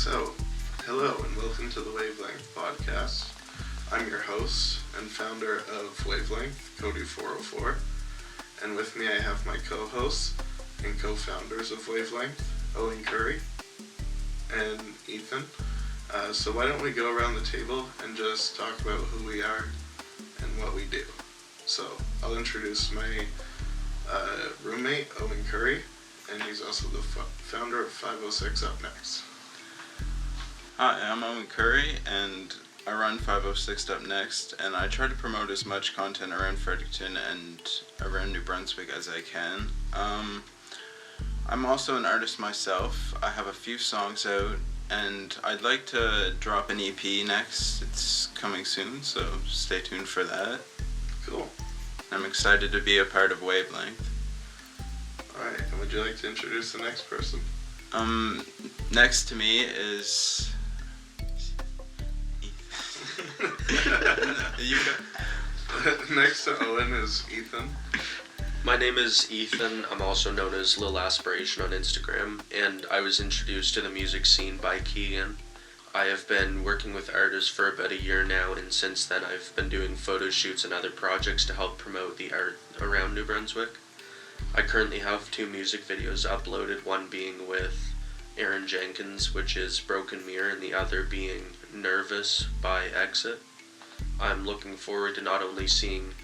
So, hello and welcome to the Wavelength podcast. I'm your host and founder of Wavelength, CODY404, and with me I have my co-hosts and co-founders of Wavelength, Owen Curry and Ethan. So why don't we go around the table and just talk about who we are and what we do. So, I'll introduce my roommate, Owen Curry, and he's also the founder of 506UPNEXT. Hi, I'm Owen Curry, and I run 506UPNEXT, and I try to promote as much content around Fredericton and around New Brunswick as I can. I'm also an artist myself. I have a few songs out, and I'd like to drop an EP next. It's coming soon, so stay tuned for that. Cool. I'm excited to be a part of Wavelength. Alright, and would you like to introduce the next person? Next to me is... Next to Owen is Ethan. My name is Ethan. I'm also known as Lil Aspiration on Instagram, and I was introduced to the music scene by Keegan. I have been working with artists for about a year now, and since then I've been doing photo shoots and other projects to help promote the art around New Brunswick. I currently have 2 music videos uploaded, one being with Aaron Jenkins, which is Broken Mirror, and the other being Nervous by Exit. I'm looking forward to not only seeing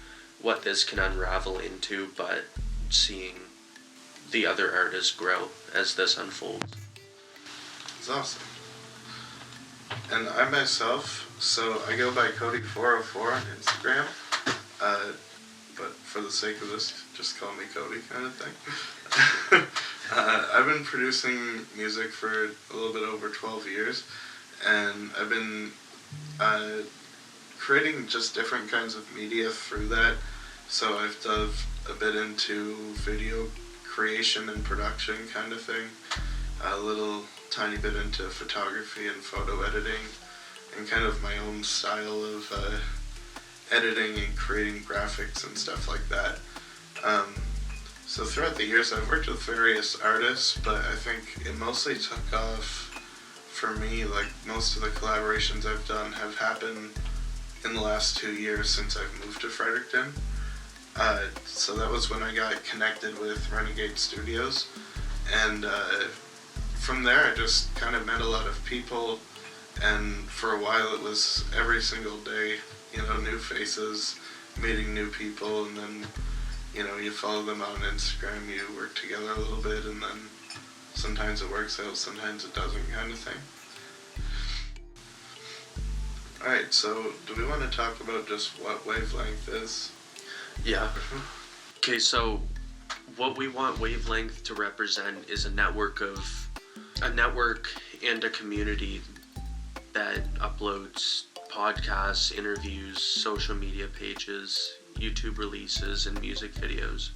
what this can unravel into, but seeing the other artists grow as this unfolds. It's awesome. And I myself, so I go by CODY404 on Instagram, but for the sake of this, just call me Cody kind of thing. I've been producing music for a little bit over 12 years, and I've been creating just different kinds of media through that. So I've dove a bit into video creation and production kind of thing, a little tiny bit into photography and photo editing, and kind of my own style of editing and creating graphics and stuff like that. So throughout the years I've worked with various artists, but I think it mostly took off for me. Like, most of the collaborations I've done have happened in the last 2 years since I've moved to Fredericton. So that was when I got connected with Renegade Studios, and from there I just kind of met a lot of people, and for a while it was every single day, new faces, meeting new people, and then, you follow them on Instagram, you work together a little bit, and then sometimes it works out, sometimes it doesn't, kind of thing. Alright, so do we want to talk about just what Wavelength is? Yeah. Okay, so what we want Wavelength to represent is a network and a community that uploads podcasts, interviews, social media pages, YouTube releases, and music videos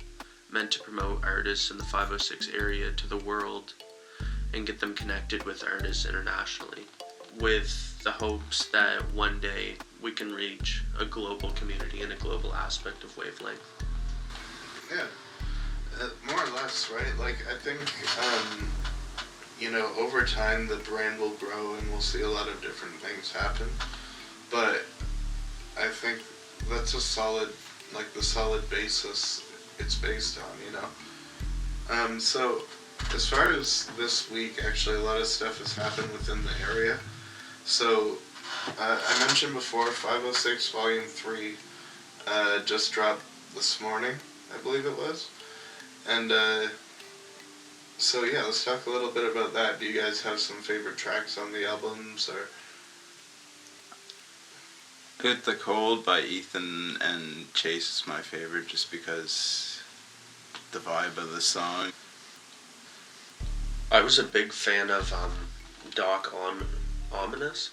meant to promote artists in the 506 area to the world and get them connected with artists internationally, with the hopes that one day we can reach a global community and a global aspect of Wavelength. Yeah, more or less, right? Like, I think, over time the brand will grow and we'll see a lot of different things happen, but I think that's the solid basis it's based on, So, as far as this week, actually, a lot of stuff has happened within the area. So, I mentioned before, 506 Volume 3 just dropped this morning, I believe it was. And, so yeah, let's talk a little bit about that. Do you guys have some favorite tracks on the albums, or...? Good The Cold by Ethan and Chase is my favorite, just because the vibe of the song. I was a big fan of Doc Ominous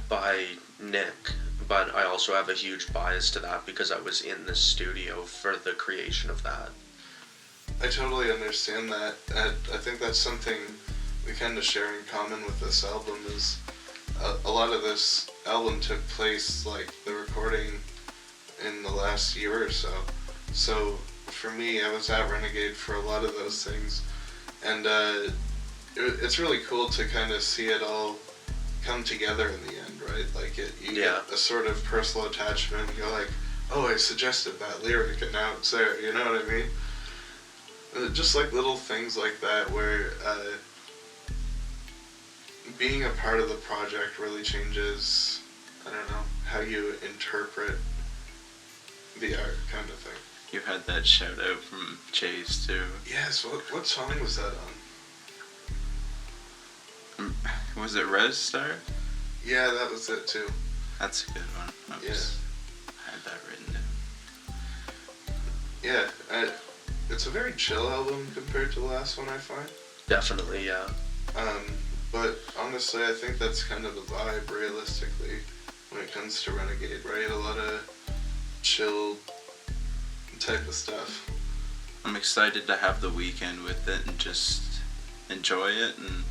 by Nick, but I also have a huge bias to that because I was in the studio for the creation of that. I totally understand that. I think that's something we kind of share in common with this album, is a lot of this album took place, like, the recording in the last year or so. So for me, I was at Renegade for a lot of those things, and it's really cool to kind of see it all come together in the end, right? Like you get a sort of personal attachment. And you're like, oh, I suggested that lyric, and now it's there. You know what I mean? Just like little things like that, where being a part of the project really changes, I don't know, how you interpret the art, kind of thing. You had that shout out from Chase too. Yes. What song was that on? Was it Res Star? Yeah, that was it too. That's a good one. I had that written down. Yeah, it's a very chill album compared to the last one, I find. Definitely, yeah. But honestly, I think that's kind of the vibe, realistically, when it comes to Renegade, right? A lot of chill type of stuff. I'm excited to have the weekend with it and just enjoy it and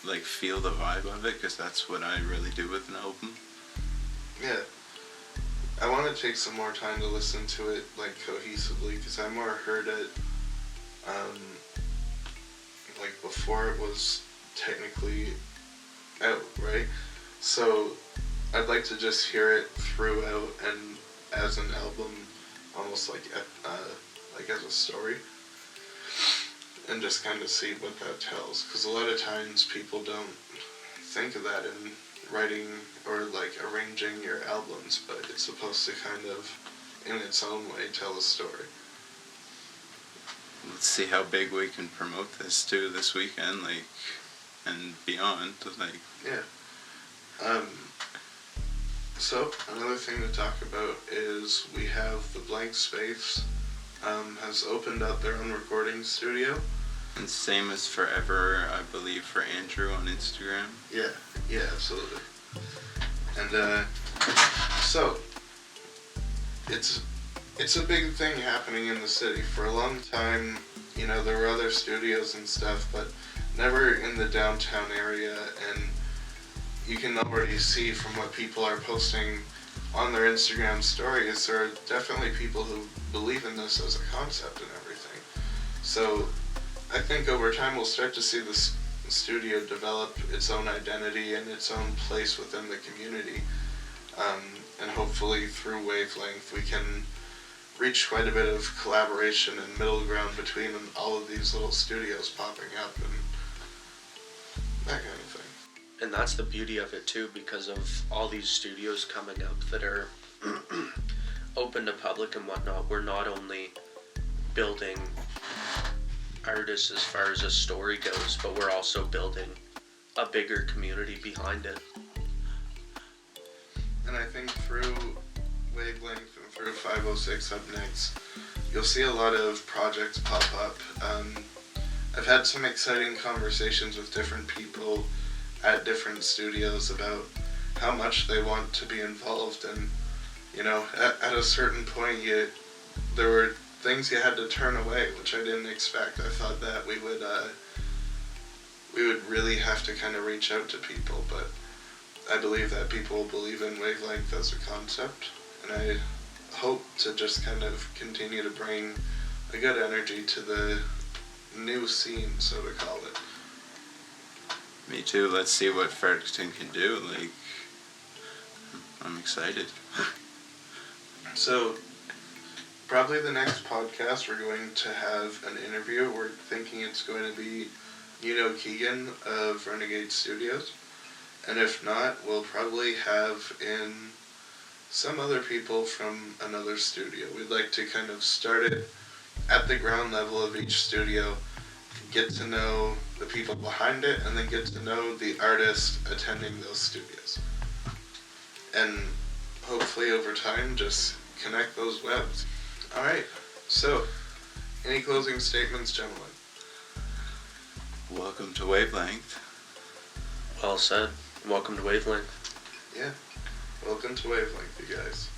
like feel the vibe of it, because that's what I really do with an album. Yeah. I want to take some more time to listen to it like cohesively, because I more heard it like before it was technically out, right? So I'd like to just hear it throughout and as an album, almost like as a story, and just kind of see what that tells. Because a lot of times people don't think of that in writing or like arranging your albums, but it's supposed to kind of, in its own way, tell a story. Let's see how big we can promote this too this weekend, like, and beyond, like. Yeah. So another thing to talk about is we have the Blank Space has opened up their own recording studio. And same as Forever, I believe, for Andrew on Instagram. Yeah, absolutely. And so it's a big thing happening in the city. For a long time, you know, there were other studios and stuff, but never in the downtown area. And you can already see from what people are posting on their Instagram stories, there are definitely people who believe in this as a concept and everything. So I think over time we'll start to see this studio develop its own identity and its own place within the community. And hopefully through Wavelength we can reach quite a bit of collaboration and middle ground between all of these little studios popping up and that kind of thing. And that's the beauty of it too, because of all these studios coming up that are open to public and whatnot. We're not only building artists as far as a story goes, but we're also building a bigger community behind it. And I think through Wavelength and through 506UPNEXT, you'll see a lot of projects pop up. I've had some exciting conversations with different people at different studios about how much they want to be involved, and you know, at a certain point there were things you had to turn away, which I didn't expect. I thought that we would really have to kind of reach out to people, but I believe that people believe in Wavelength as a concept, and I hope to just kind of continue to bring a good energy to the new scene, so to call it. Me too. Let's see what Fredericton can do. Like, I'm excited. So, probably the next podcast we're going to have an interview. We're thinking it's going to be Keegan of Renegade Studios. And if not, we'll probably have in some other people from another studio. We'd like to kind of start it at the ground level of each studio, get to know the people behind it, and then get to know the artists attending those studios. And hopefully over time just connect those webs. Alright, so any closing statements, gentlemen? Welcome to Wavelength. Well said. Welcome to Wavelength. Yeah, welcome to Wavelength, you guys.